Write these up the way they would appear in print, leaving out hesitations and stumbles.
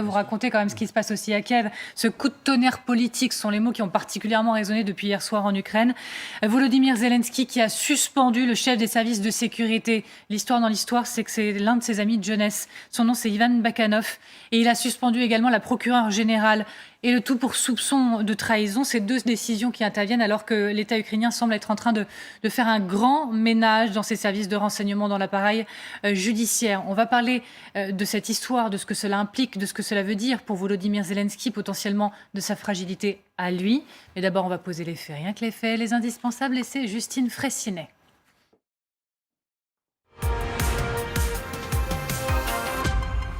Vous racontez quand même ce qui se passe aussi à Kiev. Ce coup de tonnerre politique sont les mots qui ont particulièrement résonné depuis hier soir en Ukraine. Volodymyr Zelensky qui a suspendu le chef des services de sécurité. L'histoire dans l'histoire, c'est que c'est l'un de ses amis de jeunesse. Son nom, c'est Ivan Bakanov. Et il a suspendu également la procureure générale. Et le tout pour soupçon de trahison. Ces deux décisions qui interviennent alors que l'État ukrainien semble être en train de faire un grand ménage dans ses services de renseignement, dans l'appareil judiciaire. On va parler de cette histoire, de ce que cela implique, de ce que cela veut dire pour Volodymyr Zelensky, potentiellement de sa fragilité à lui. Mais d'abord, on va poser les faits. Rien que les faits, les indispensables, et c'est Justine Fraissinet.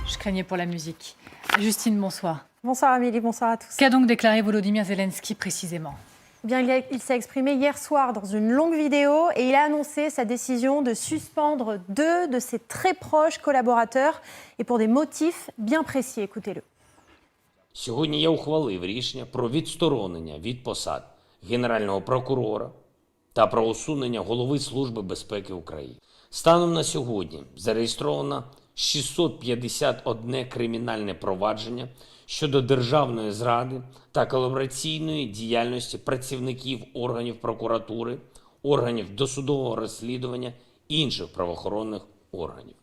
Je craignais pour la musique. Justine, bonsoir. Bonsoir Amélie, bonsoir à tous. Qu'a donc déclaré Volodymyr Zelensky précisément ? Bien, il s'est exprimé hier soir dans une longue vidéo et il a annoncé sa décision de suspendre 2 de ses très proches collaborateurs et pour des motifs bien précis. Écoutez-le. Сьогодні я ухвалив рішення про відсторонення від посад Генерального прокурора та про усунення голови Служби безпеки України. Станом на сьогодні зареєстровано 651 кримінальне провадження щодо державної зради та колабораційної діяльності працівників органів прокуратури, органів досудового розслідування і інших правоохоронних органів.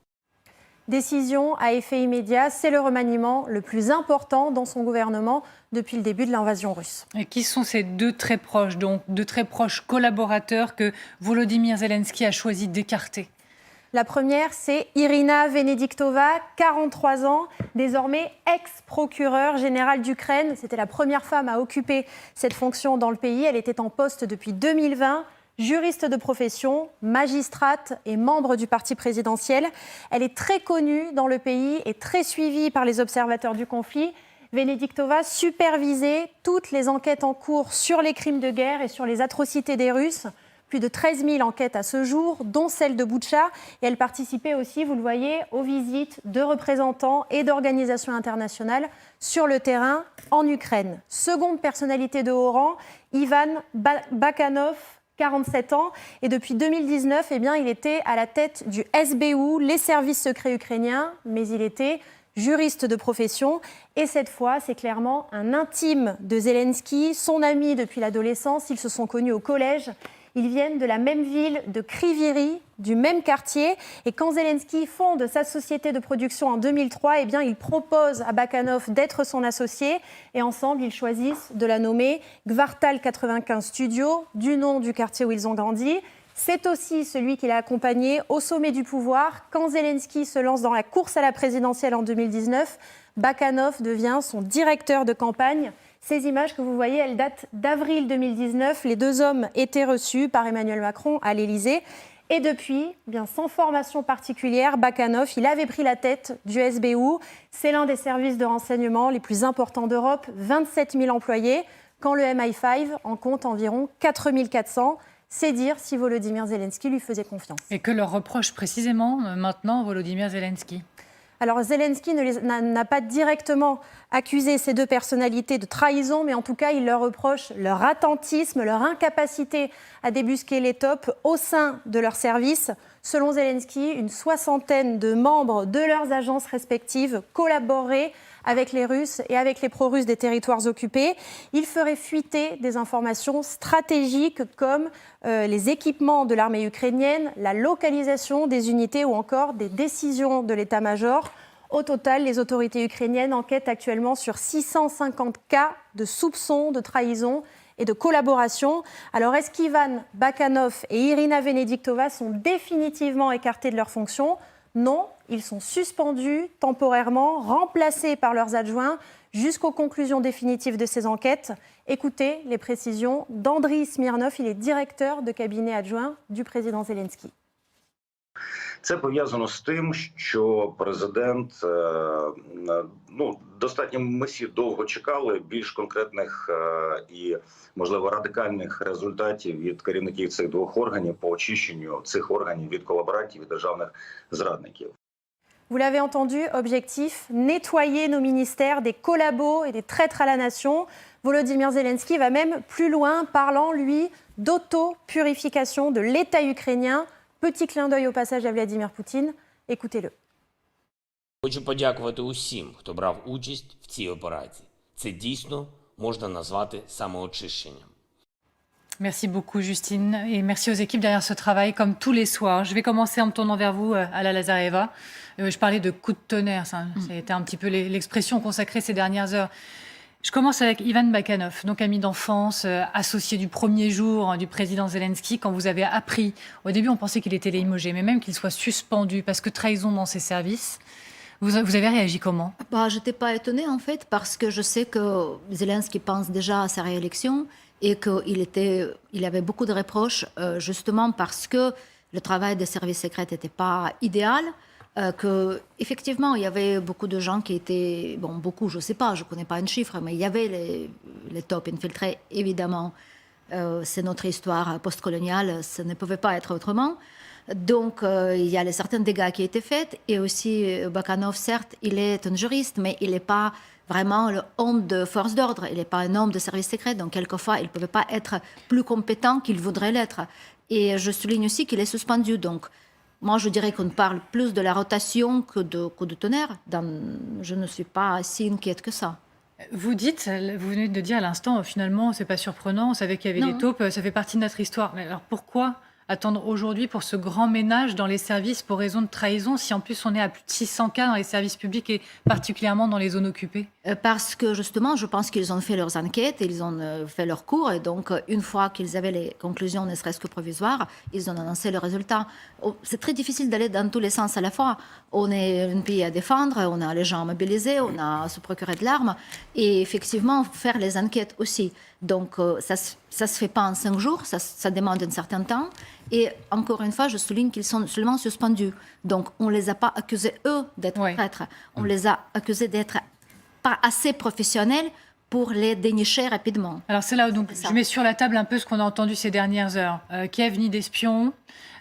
Décision à effet immédiat, c'est le remaniement le plus important dans son gouvernement depuis le début de l'invasion russe. Et qui sont ces deux très proches, donc de très proches collaborateurs que Volodymyr Zelensky a choisi d'écarter ? La première, c'est Irina Venediktova, 43 ans, désormais ex-procureure générale d'Ukraine. C'était la première femme à occuper cette fonction dans le pays. Elle était en poste depuis 2020. Juriste de profession, magistrate et membre du parti présidentiel. Elle est très connue dans le pays et très suivie par les observateurs du conflit. Venediktova supervisait toutes les enquêtes en cours sur les crimes de guerre et sur les atrocités des Russes. Plus de 13 000 enquêtes à ce jour, dont celle de Boutcha. Et elle participait aussi, vous le voyez, aux visites de représentants et d'organisations internationales sur le terrain en Ukraine. Seconde personnalité de haut rang, Ivan Bakanov, 47 ans, et depuis 2019, eh bien, il était à la tête du SBU, les services secrets ukrainiens, mais il était juriste de profession. Et cette fois, c'est clairement un intime de Zelensky, son ami depuis l'adolescence. Ils se sont connus au collège. Ils viennent de la même ville, de Kryvyi, du même quartier. Et quand Zelensky fonde sa société de production en 2003, eh bien, il propose à Bakanov d'être son associé. Et ensemble, ils choisissent de la nommer Kvartal 95 Studio, du nom du quartier où ils ont grandi. C'est aussi celui qui l'a accompagné au sommet du pouvoir. Quand Zelensky se lance dans la course à la présidentielle en 2019, Bakanov devient son directeur de campagne. Ces images que vous voyez, elles datent d'avril 2019. Les deux hommes étaient reçus par Emmanuel Macron à l'Élysée. Et depuis, bien sans formation particulière, Bakanov, il avait pris la tête du SBU. C'est l'un des services de renseignement les plus importants d'Europe, 27 000 employés, quand le MI5 en compte environ 4 400. C'est dire si Volodymyr Zelensky lui faisait confiance. Et que leur reproche précisément maintenant Volodymyr Zelensky ? Alors Zelensky n'a pas directement accusé ces deux personnalités de trahison, mais en tout cas, il leur reproche leur attentisme, leur incapacité à débusquer les tops au sein de leur service. Selon Zelensky, une 60aine de membres de leurs agences respectives collaboreraient avec les Russes et avec les pro-russes des territoires occupés. Ils feraient fuiter des informations stratégiques comme les équipements de l'armée ukrainienne, la localisation des unités ou encore des décisions de l'état-major. Au total, les autorités ukrainiennes enquêtent actuellement sur 650 cas de soupçons de trahison et de collaboration. Alors, est-ce qu'Ivan Bakanov et Irina Venediktova sont définitivement écartés de leurs fonctions ? Non, ils sont suspendus temporairement, remplacés par leurs adjoints jusqu'aux conclusions définitives de ces enquêtes. Écoutez les précisions d'Andriy Smirnov, il est directeur de cabinet adjoint du président Zelensky. Це пов'язано з тим, що президент, достатньо ми всі довго чекали більш конкретних і, можливо, радикальних результатів від керівників цих двох органів по очищенню цих органів від колаборантів і державних зрадників. Vous l'avez entendu, objectif, nettoyer nos ministères des collabos et des traîtres à la nation. Volodymyr Zelensky va même plus loin, parlant, lui, d'auto-purification de l'État ukrainien. Petit clin d'œil au passage à Vladimir Poutine. Écoutez-le. Хочу подякувати усім, хто брав участь в цій операції. Це дійсно можна назвати самоочищенням. Merci beaucoup, Justine, et merci aux équipes derrière ce travail, comme tous les soirs. Je vais commencer en me tournant vers vous, Alla Lazareva. Je parlais de coup de tonnerre, ça a été un petit peu l'expression consacrée ces dernières heures. Je commence avec Ivan Bakanov, donc ami d'enfance, associé du premier jour du président Zelensky. Quand vous avez appris, au début on pensait qu'il était limogé, mais même qu'il soit suspendu parce que trahison dans ses services, vous avez réagi comment? Je n'étais pas étonnée en fait, parce que je sais que Zelensky pense déjà à sa réélection et qu'il avait beaucoup de reproches, justement parce que le travail des services secrets n'était pas idéal. Qu'effectivement, il y avait beaucoup de gens qui étaient... Bon, beaucoup, je ne sais pas, je ne connais pas un chiffre, mais il y avait les top infiltrés, évidemment. C'est notre histoire postcoloniale, ça ne pouvait pas être autrement. Donc, il y a certains dégâts qui ont été faits. Et aussi, Bakanov, certes, il est un juriste, mais il n'est pas vraiment l'homme de force d'ordre. Il n'est pas un homme de service secret. Donc, quelquefois, il ne pouvait pas être plus compétent qu'il voudrait l'être. Et je souligne aussi qu'il est suspendu. Donc, moi, je dirais qu'on parle plus de la rotation que de coup de tonnerre. Je ne suis pas si inquiète que ça. Vous venez de dire à l'instant, finalement, c'est pas surprenant, on savait qu'il y avait des taupes, ça fait partie de notre histoire. Mais alors pourquoi attendre aujourd'hui pour ce grand ménage dans les services pour raison de trahison, si en plus on est à plus de 600 cas dans les services publics et particulièrement dans les zones occupées? Parce que justement, je pense qu'ils ont fait leurs enquêtes, ils ont fait leurs cours, et donc une fois qu'ils avaient les conclusions, ne serait-ce que provisoires, ils ont annoncé le résultat. C'est très difficile d'aller dans tous les sens à la fois. On est un pays à défendre, on a les gens mobilisés, on a à se procurer de l'arme, et effectivement faire les enquêtes aussi. Donc ça se fait pas en 5 jours, ça demande un certain temps. Et encore une fois, je souligne qu'ils sont seulement suspendus. Donc on les a pas accusés, eux, d'être traîtres. On les a accusés d'être pas assez professionnels pour les dénicher rapidement. Alors c'est là où donc, je mets sur la table un peu ce qu'on a entendu ces dernières heures. Kiev nie d'espions,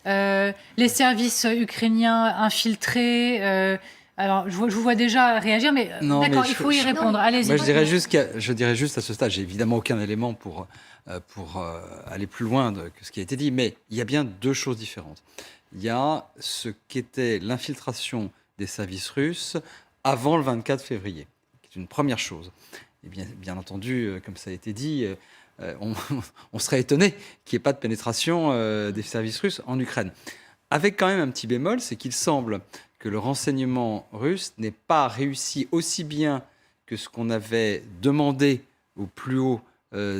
les services ukrainiens infiltrés... alors, je vous vois déjà réagir, mais d'accord, il faut y répondre. Allez-y. Moi, je dirais juste à ce stade, j'ai évidemment aucun élément pour aller plus loin que ce qui a été dit, mais il y a bien deux choses différentes. Il y a ce qu'était l'infiltration des services russes avant le 24 février, qui est une première chose. Et bien entendu, comme ça a été dit, on serait étonné qu'il n'y ait pas de pénétration des services russes en Ukraine. Avec quand même un petit bémol, c'est qu'il semble que le renseignement russe n'ait pas réussi aussi bien que ce qu'on avait demandé au plus haut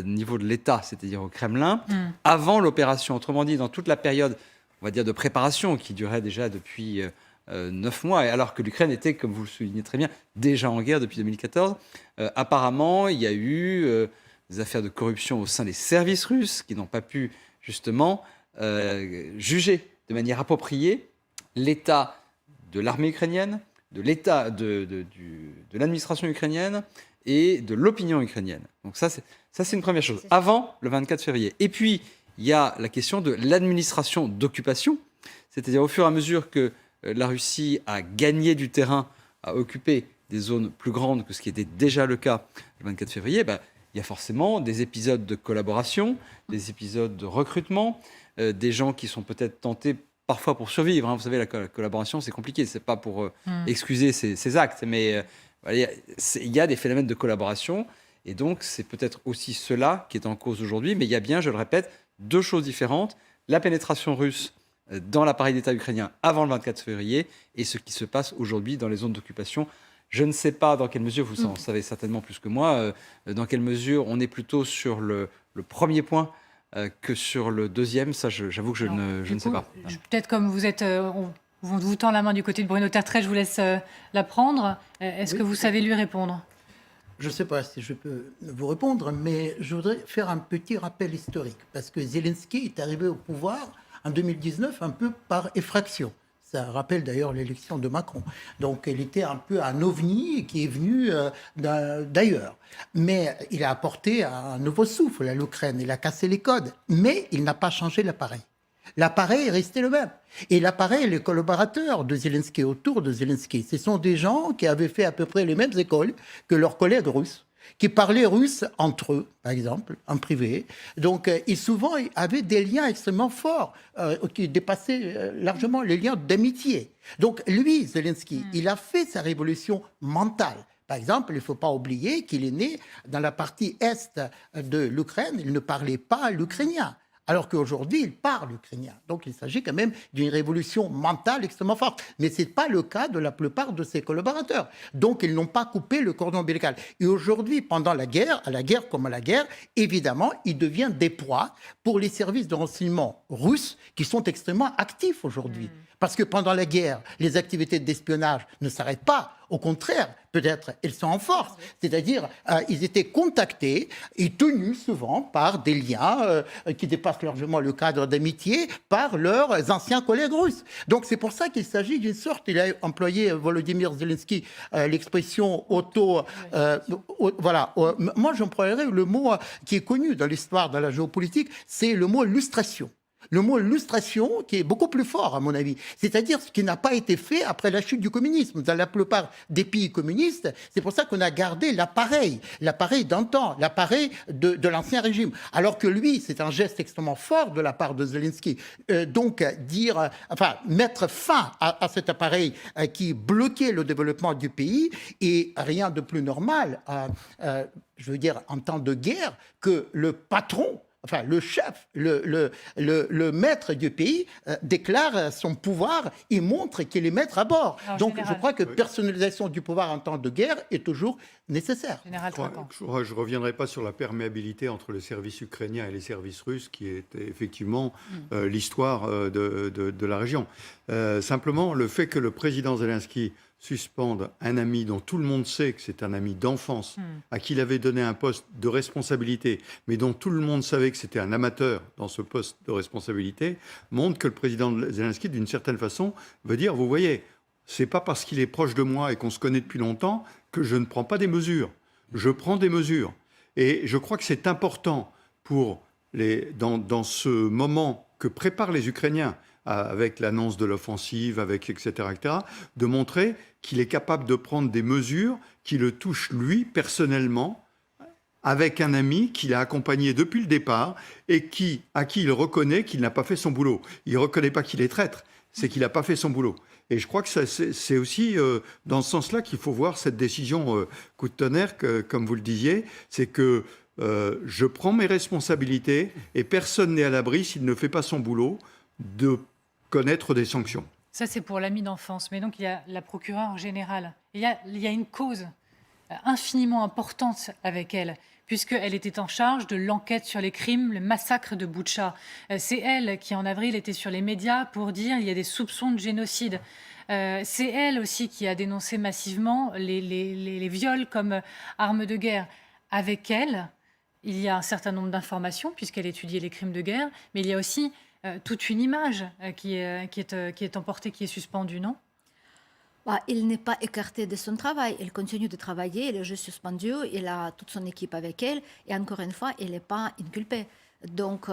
niveau de l'État, c'est-à-dire au Kremlin, avant l'opération. Autrement dit, dans toute la période, on va dire, de préparation qui durait déjà depuis 9 mois, alors que l'Ukraine était, comme vous le soulignez très bien, déjà en guerre depuis 2014. Apparemment, il y a eu des affaires de corruption au sein des services russes qui n'ont pas pu, justement, juger de manière appropriée l'état de l'armée ukrainienne, de l'état de l'administration ukrainienne et de l'opinion ukrainienne. Donc ça, c'est une première chose, avant le 24 février. Et puis, il y a la question de l'administration d'occupation, c'est-à-dire au fur et à mesure que la Russie a gagné du terrain, a occupé des zones plus grandes que ce qui était déjà le cas le 24 février, il y a forcément des épisodes de collaboration, des épisodes de recrutement, des gens qui sont peut-être tentés parfois pour survivre. Vous savez, la collaboration, c'est compliqué. Ce n'est pas pour excuser ces actes, mais il y a des phénomènes de collaboration. Et donc, c'est peut-être aussi cela qui est en cause aujourd'hui. Mais il y a bien, je le répète, deux choses différentes. La pénétration russe dans l'appareil d'État ukrainien avant le 24 février et ce qui se passe aujourd'hui dans les zones d'occupation. Je ne sais pas dans quelle mesure, vous en savez certainement plus que moi, dans quelle mesure on est plutôt sur le premier point que sur le deuxième. Ça, j'avoue que je ne sais pas. Peut-être comme vous êtes... on vous tend la main du côté de Bruno Tertrais, je vous laisse la prendre. Est-ce que vous savez lui répondre? Je ne sais pas si je peux vous répondre, mais je voudrais faire un petit rappel historique. Parce que Zelensky est arrivé au pouvoir en 2019 un peu par effraction. Ça rappelle d'ailleurs l'élection de Macron. Donc, il était un peu un ovni qui est venu d'ailleurs. Mais il a apporté un nouveau souffle à l'Ukraine. Il a cassé les codes. Mais il n'a pas changé l'appareil. L'appareil est resté le même. Et l'appareil, les collaborateurs de Zelensky, autour de Zelensky, ce sont des gens qui avaient fait à peu près les mêmes écoles que leurs collègues russes. qui parlaient russe entre eux, par exemple, en privé. Donc, ils souvent avaient des liens extrêmement forts qui dépassaient largement les liens d'amitié. Donc, lui, Zelensky, il a fait sa révolution mentale. Par exemple, il ne faut pas oublier qu'il est né dans la partie est de l'Ukraine. Il ne parlait pas l'ukrainien. Alors qu'aujourd'hui, il parle ukrainien. Donc, il s'agit quand même d'une révolution mentale extrêmement forte. Mais ce n'est pas le cas de la plupart de ses collaborateurs. Donc, ils n'ont pas coupé le cordon ombilical. Et aujourd'hui, pendant la guerre, à la guerre comme à la guerre, évidemment, il devient des proies pour les services de renseignement russes qui sont extrêmement actifs aujourd'hui. Parce que pendant la guerre, les activités d'espionnage ne s'arrêtent pas. Au contraire, peut-être, elles sont en force. C'est-à-dire, ils étaient contactés et tenus souvent par des liens qui dépassent largement le cadre d'amitié par leurs anciens collègues russes. Donc, c'est pour ça qu'il s'agit d'une sorte, il a employé Volodymyr Zelensky l'expression voilà. Moi, j'emploierais le mot qui est connu dans l'histoire, dans la géopolitique, c'est le mot lustration. Le mot lustration qui est beaucoup plus fort, à mon avis. C'est-à-dire ce qui n'a pas été fait après la chute du communisme. Dans la plupart des pays communistes, c'est pour ça qu'on a gardé l'appareil d'antan, l'appareil de l'ancien régime. Alors que lui, c'est un geste extrêmement fort de la part de Zelensky. Donc, mettre fin à cet appareil qui bloquait le développement du pays, et rien de plus normal, je veux dire, en temps de guerre, que le patron, enfin, le chef, le maître du pays déclare son pouvoir et montre qu'il est maître à bord. Donc, je crois que personnalisation du pouvoir en temps de guerre est toujours nécessaire. Général Trinquant. Je ne reviendrai pas sur la perméabilité entre le service ukrainien et les services russes, qui était effectivement l'histoire de la région. Simplement, le fait que le président Zelensky suspende un ami dont tout le monde sait que c'est un ami d'enfance, à qui il avait donné un poste de responsabilité, mais dont tout le monde savait que c'était un amateur dans ce poste de responsabilité, montre que le président Zelensky, d'une certaine façon, veut dire, vous voyez, c'est pas parce qu'il est proche de moi et qu'on se connaît depuis longtemps que je ne prends pas des mesures. Je prends des mesures. Et je crois que c'est important dans ce moment que préparent les Ukrainiens, avec l'annonce de l'offensive, etc., de montrer qu'il est capable de prendre des mesures qui le touchent lui, personnellement, avec un ami qu'il a accompagné depuis le départ et à qui il reconnaît qu'il n'a pas fait son boulot. Il ne reconnaît pas qu'il est traître, c'est qu'il n'a pas fait son boulot. Et je crois que c'est aussi dans ce sens-là qu'il faut voir cette décision coup de tonnerre, comme vous le disiez, c'est que je prends mes responsabilités et personne n'est à l'abri, s'il ne fait pas son boulot, de connaître des sanctions. Ça, c'est pour l'ami d'enfance. Mais donc, il y a la procureure générale. Il y a une cause infiniment importante avec elle, puisqu'elle était en charge de l'enquête sur les crimes, le massacre de Boutcha. C'est elle qui, en avril, était sur les médias pour dire qu'il y a des soupçons de génocide. C'est elle aussi qui a dénoncé massivement les viols comme armes de guerre. Avec elle, il y a un certain nombre d'informations, puisqu'elle étudiait les crimes de guerre, mais il y a aussi toute une image qui est emportée, qui est suspendue, non ? Il n'est pas écarté de son travail. Il continue de travailler, il est juste suspendu, il a toute son équipe avec elle, et encore une fois, il n'est pas inculpé. Donc,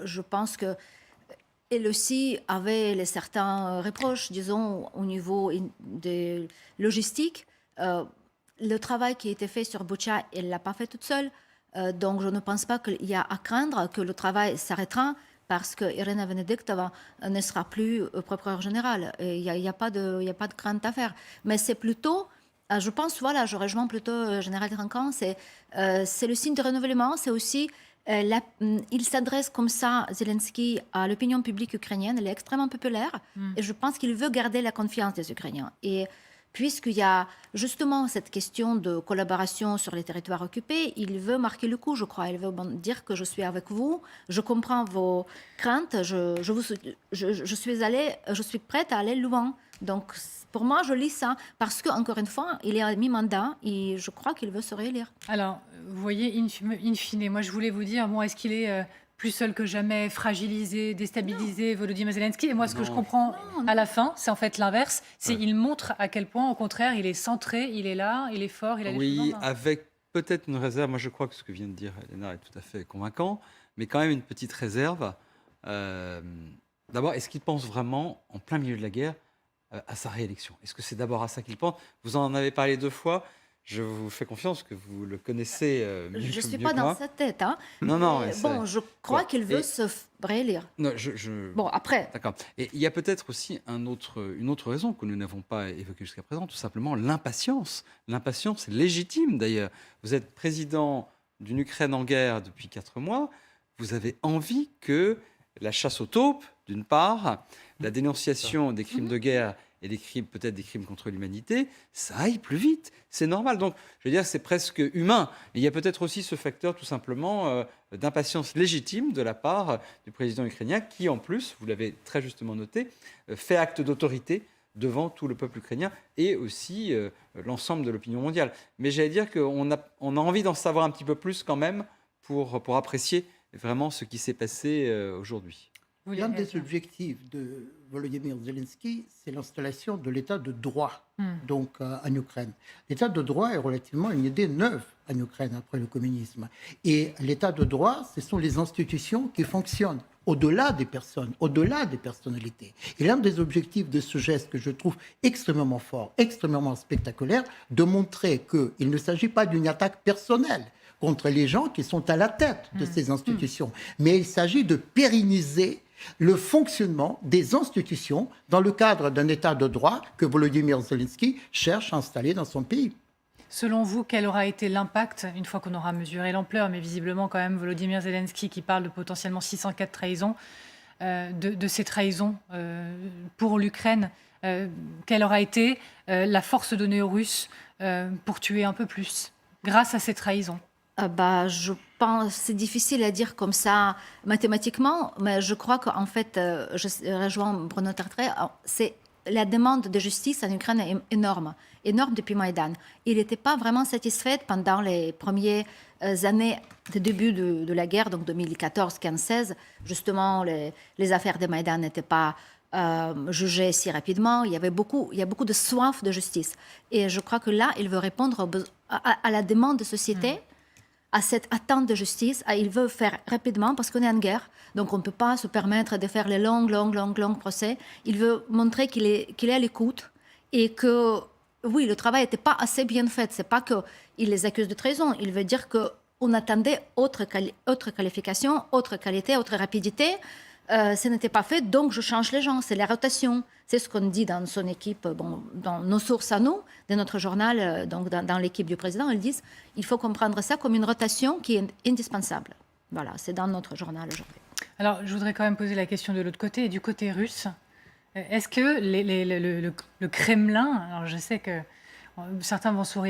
je pense qu'elle aussi avait certains reproches, disons, au niveau de logistique. Le travail qui a été fait sur Boutcha, elle ne l'a pas fait toute seule. Donc, je ne pense pas qu'il y a à craindre que le travail s'arrêtera parce que Irina Venediktova ne sera plus procureur général. Il n'y a pas de crainte à faire. Mais c'est plutôt, je pense, voilà, je rejoins plutôt Général Trinquant, c'est le signe de renouvellement, c'est aussi, il s'adresse comme ça, Zelensky, à l'opinion publique ukrainienne, elle est extrêmement populaire, et je pense qu'il veut garder la confiance des Ukrainiens. Et puisqu'il y a justement cette question de collaboration sur les territoires occupés, il veut marquer le coup, je crois. Il veut dire que je suis avec vous, je comprends vos craintes, je suis prête à aller loin. Donc, pour moi, je lis ça parce qu'encore une fois, il est à mi-mandat et je crois qu'il veut se réélire. Alors, vous voyez, in fine, moi, je voulais vous dire, est-ce qu'il est plus seul que jamais, fragilisé, déstabilisé, Volodymyr Zelensky. Et moi, ce que je comprends à la fin, c'est en fait l'inverse. C'est il montre à quel point, au contraire, il est centré, il est là, il est fort, il a les choses en main. Avec peut-être une réserve. Moi, je crois que ce que vient de dire Elena est tout à fait convaincant, mais quand même une petite réserve. D'abord, est-ce qu'il pense vraiment, en plein milieu de la guerre, à sa réélection ? Est-ce que c'est d'abord à ça qu'il pense ? Vous en avez parlé 2 fois. Je vous fais confiance que vous le connaissez mieux Je ne que suis mieux pas que dans moi. sa tête. Hein. Non, non, Mais mais c'est- bon, je crois Bon. qu'il veut Et- se réélire. Non, Bon, après, D'accord. Et il y a peut-être aussi une autre raison que nous n'avons pas évoquée jusqu'à présent, tout simplement l'impatience. L'impatience légitime d'ailleurs. Vous êtes président d'une Ukraine en guerre depuis 4 mois. Vous avez envie que la chasse aux taupes, d'une part, la dénonciation des crimes de guerre et des crimes, peut-être des crimes contre l'humanité, ça aille plus vite. C'est normal. Donc, je veux dire, c'est presque humain. Et il y a peut-être aussi ce facteur, tout simplement, d'impatience légitime de la part du président ukrainien, qui, en plus, vous l'avez très justement noté, fait acte d'autorité devant tout le peuple ukrainien et aussi l'ensemble de l'opinion mondiale. Mais j'allais dire qu'on a envie d'en savoir un petit peu plus quand même pour apprécier vraiment ce qui s'est passé aujourd'hui. Vous L'un voulez- des objectifs de Volodymyr Zelensky, c'est l'installation de l'état de droit donc, en Ukraine. L'état de droit est relativement une idée neuve en Ukraine après le communisme. Et l'état de droit, ce sont les institutions qui fonctionnent au-delà des personnes, au-delà des personnalités. Et l'un des objectifs de ce geste que je trouve extrêmement fort, extrêmement spectaculaire, de montrer qu'il ne s'agit pas d'une attaque personnelle contre les gens qui sont à la tête de ces institutions, mais il s'agit de pérenniser le fonctionnement des institutions dans le cadre d'un état de droit que Volodymyr Zelensky cherche à installer dans son pays. Selon vous, quel aura été l'impact, une fois qu'on aura mesuré l'ampleur, mais visiblement quand même Volodymyr Zelensky qui parle de potentiellement 604 trahisons, de ces trahisons pour l'Ukraine, quelle aura été la force donnée aux Russes pour tuer un peu plus, grâce à ces trahisons? je pense c'est difficile à dire comme ça mathématiquement, mais je crois qu'en fait, je rejoins Bruno Tertrais, c'est la demande de justice en Ukraine est énorme depuis Maïdan. Il n'était pas vraiment satisfait pendant les premières années de début de la guerre, donc 2014, 15, 16. Justement, les affaires de Maïdan n'étaient pas jugées si rapidement. Il y a beaucoup de soif de justice. Et je crois que là, il veut répondre à la demande de société, à cette attente de justice. Il veut faire rapidement parce qu'on est en guerre. Donc on ne peut pas se permettre de faire les longs procès. Il veut montrer qu'il est à l'écoute et que, oui, le travail n'était pas assez bien fait. Ce n'est pas qu'il les accuse de trahison. Il veut dire qu'on attendait autre qualification, autre qualité, autre rapidité. Ce n'était pas fait, donc je change les gens. C'est la rotation. C'est ce qu'on dit dans son équipe, dans nos sources à nous, de notre journal, donc dans l'équipe du président. Ils disent il faut comprendre ça comme une rotation qui est indispensable. Voilà, c'est dans notre journal aujourd'hui. Alors, je voudrais quand même poser la question de l'autre côté, et du côté russe. Est-ce que le Kremlin, alors je sais que certains vont sourire,